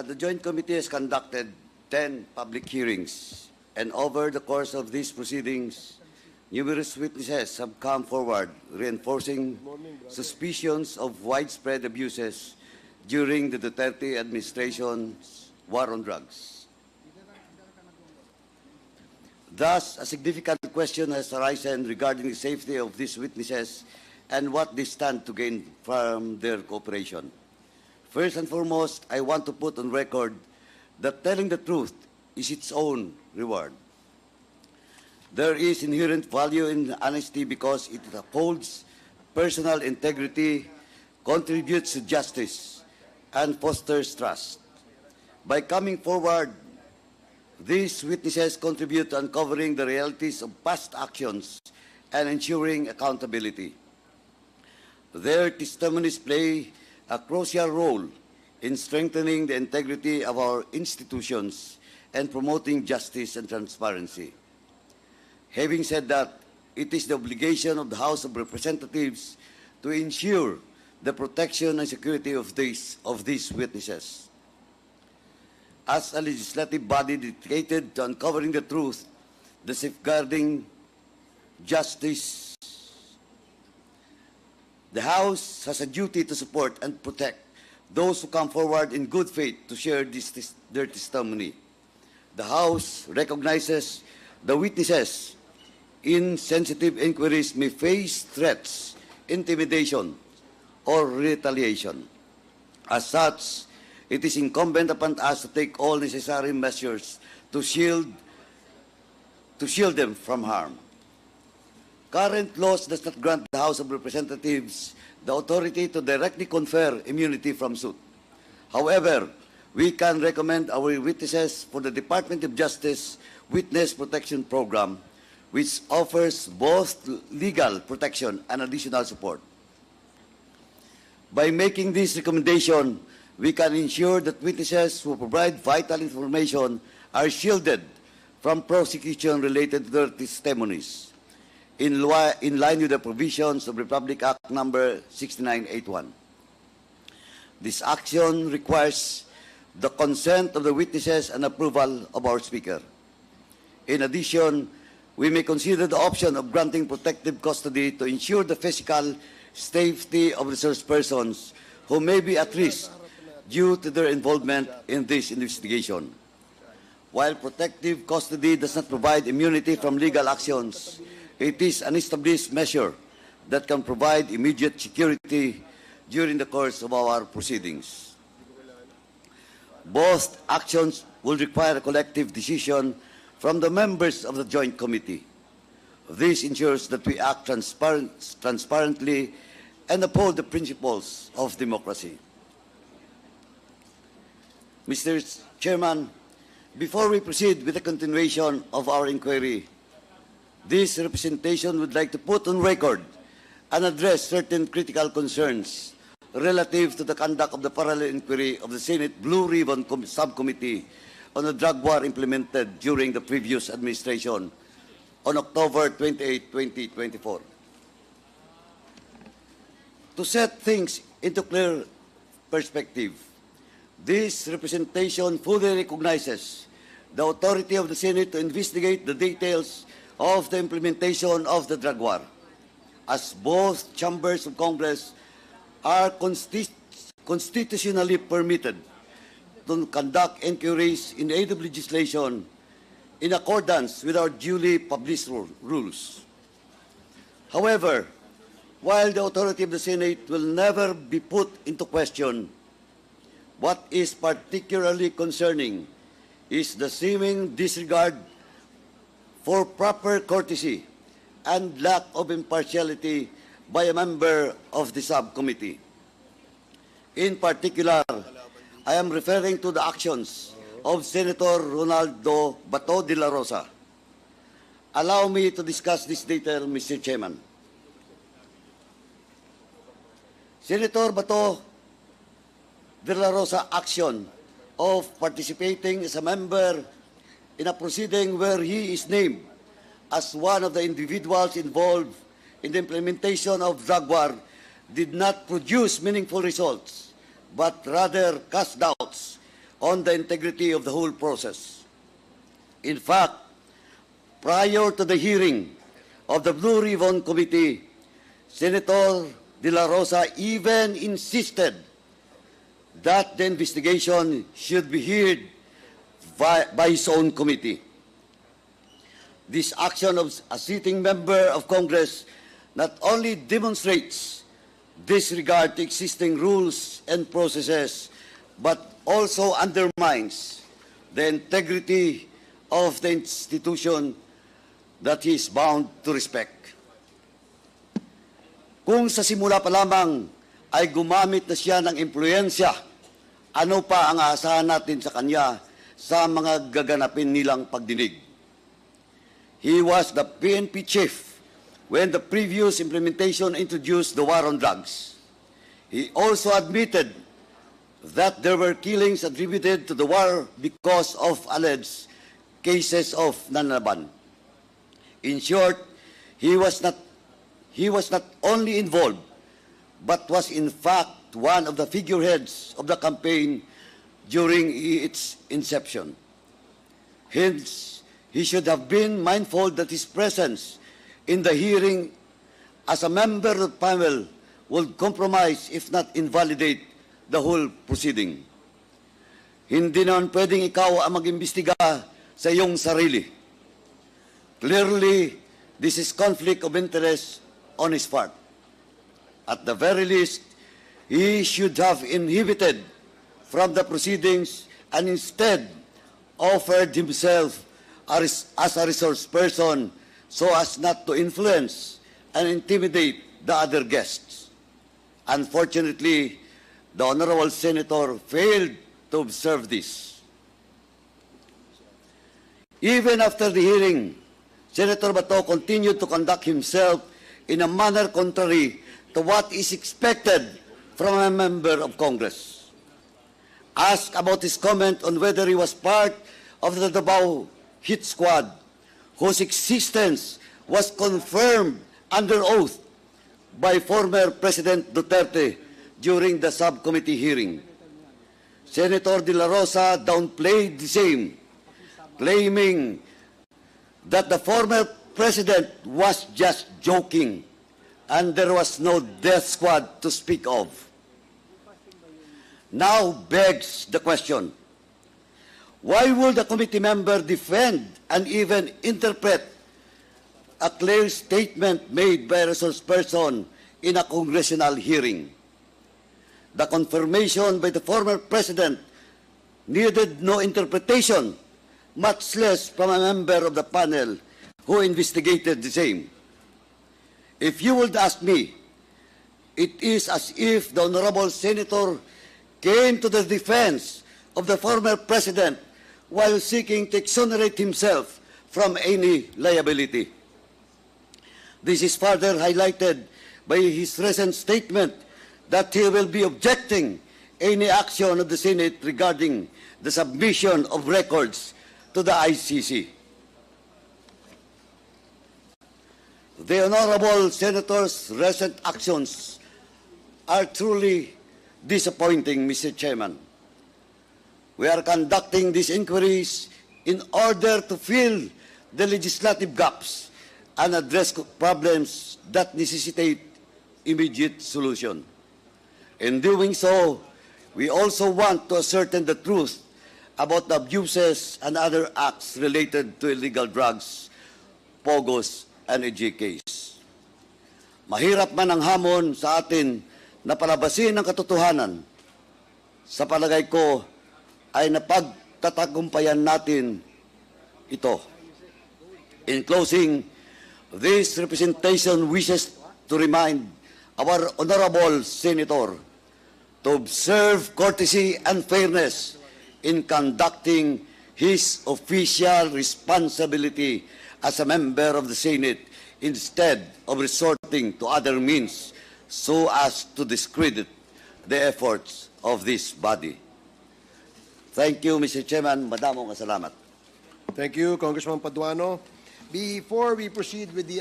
The Joint Committee has conducted 10 public hearings, and over the course of these proceedings, numerous witnesses have come forward, reinforcing suspicions of widespread abuses during the Duterte administration's war on drugs. Thus, a significant question has arisen regarding the safety of these witnesses and what they stand to gain from their cooperation. First and foremost, I want to put on record that telling the truth is its own reward. There is inherent value in honesty because it upholds personal integrity, contributes to justice, and fosters trust. By coming forward, these witnesses contribute to uncovering the realities of past actions and ensuring accountability. Their testimonies play a crucial role in strengthening the integrity of our institutions and promoting justice and transparency. Having said that, it is the obligation of the House of Representatives to ensure the protection and security of these witnesses. As a legislative body dedicated to uncovering the truth, the safeguarding justice, the House has a duty to support and protect those who come forward in good faith to share their testimony. The House recognizes the witnesses in sensitive inquiries may face threats, intimidation, or retaliation. As such, it is incumbent upon us to take all necessary measures to shield them from harm. Current laws does not grant the House of Representatives the authority to directly confer immunity from suit. However, we can recommend our witnesses for the Department of Justice Witness Protection Program, which offers both legal protection and additional support. By making this recommendation, we can ensure that witnesses who provide vital information are shielded from prosecution related to their testimonies, in line with the provisions of Republic Act No. 6981. This action requires the consent of the witnesses and approval of our Speaker. In addition, we may consider the option of granting protective custody to ensure the physical safety of resource persons who may be at risk due to their involvement in this investigation. While protective custody does not provide immunity from legal actions, it is an established measure that can provide immediate security during the course of our proceedings. Both actions will require a collective decision from the members of the Joint Committee. This ensures that we act transparently and uphold the principles of democracy. Mr. Chairman, before we proceed with the continuation of our inquiry, this representation would like to put on record and address certain critical concerns relative to the conduct of the parallel inquiry of the Senate Blue Ribbon Subcommittee on the drug war implemented during the previous administration on October 28, 2024. To set things into clear perspective, this representation fully recognizes the authority of the Senate to investigate the details of the implementation of the drug war, as both chambers of Congress are constitutionally permitted to conduct inquiries in aid of legislation in accordance with our duly published rules. However, while the authority of the Senate will never be put into question, what is particularly concerning is the seeming disregard for proper courtesy and lack of impartiality by a member of the subcommittee. In particular, I am referring to the actions of Senator Ronaldo Bato de la Rosa. Allow me to discuss this detail, Mr. Chairman. Senator Bato de la Rosa action of participating as a member in a proceeding where he is named as one of the individuals involved in the implementation of drug war did not produce meaningful results, but rather cast doubts on the integrity of the whole process. In fact, prior to the hearing of the Blue Ribbon Committee, Senator De La Rosa even insisted that the investigation should be heard by his own committee. This action of a sitting member of Congress not only demonstrates disregard to existing rules and processes, but also undermines the integrity of the institution that he is bound to respect. Kung sa simula pa lamang ay gumamit na siya ng impluensya, ano pa ang aasahan natin sa kanya sa mga gaganapin nilang pagdinig? He was the PNP chief when the previous implementation introduced the war on drugs. He also admitted that there were killings attributed to the war because of alleged cases of nanlaban. In short, he was not only involved, but was in fact one of the figureheads of the campaign during its inception. Hence, he should have been mindful that his presence in the hearing as a member of the panel would compromise, if not invalidate, the whole proceeding. Hindi naman pwedeng ikaw ang mag-imbestiga sa iyong sarili. Clearly, this is conflict of interest on his part. At the very least, he should have inhibited from the proceedings and instead offered himself as a resource person so as not to influence and intimidate the other guests. Unfortunately, the Honorable Senator failed to observe this. Even after the hearing, Senator Bato continued to conduct himself in a manner contrary to what is expected from a member of Congress. Asked about his comment on whether he was part of the Davao hit squad, whose existence was confirmed under oath by former President Duterte during the subcommittee hearing. Senator De La Rosa downplayed the same, claiming that the former president was just joking and there was no death squad to speak of. Now begs the question, why would a committee member defend and even interpret a clear statement made by a resource person in a congressional hearing? The confirmation by the former president needed no interpretation, much less from a member of the panel who investigated the same. If you would ask me, it is as if the Honorable Senator came to the defense of the former president while seeking to exonerate himself from any liability. This is further highlighted by his recent statement that he will be objecting any action of the Senate regarding the submission of records to the ICC. The Honorable Senator's recent actions are truly disappointing, Mr. Chairman. We are conducting these inquiries in order to fill the legislative gaps and address problems that necessitate immediate solution. In doing so, we also want to ascertain the truth about the abuses and other acts related to illegal drugs, POGOs, and EJKs. Mahirap man ang hamon sa atin na palabasin ang katotohanan. Sa palagay ko, ay napagtatagumpayan natin ito. In closing, this representation wishes to remind our Honorable Senator to observe courtesy and fairness in conducting his official responsibility as a member of the Senate instead of resorting to other means so as to discredit the efforts of this body. Thank you, Mr. Chairman. Madamong salamat. Thank you, Congressman Paduano. Before we proceed with the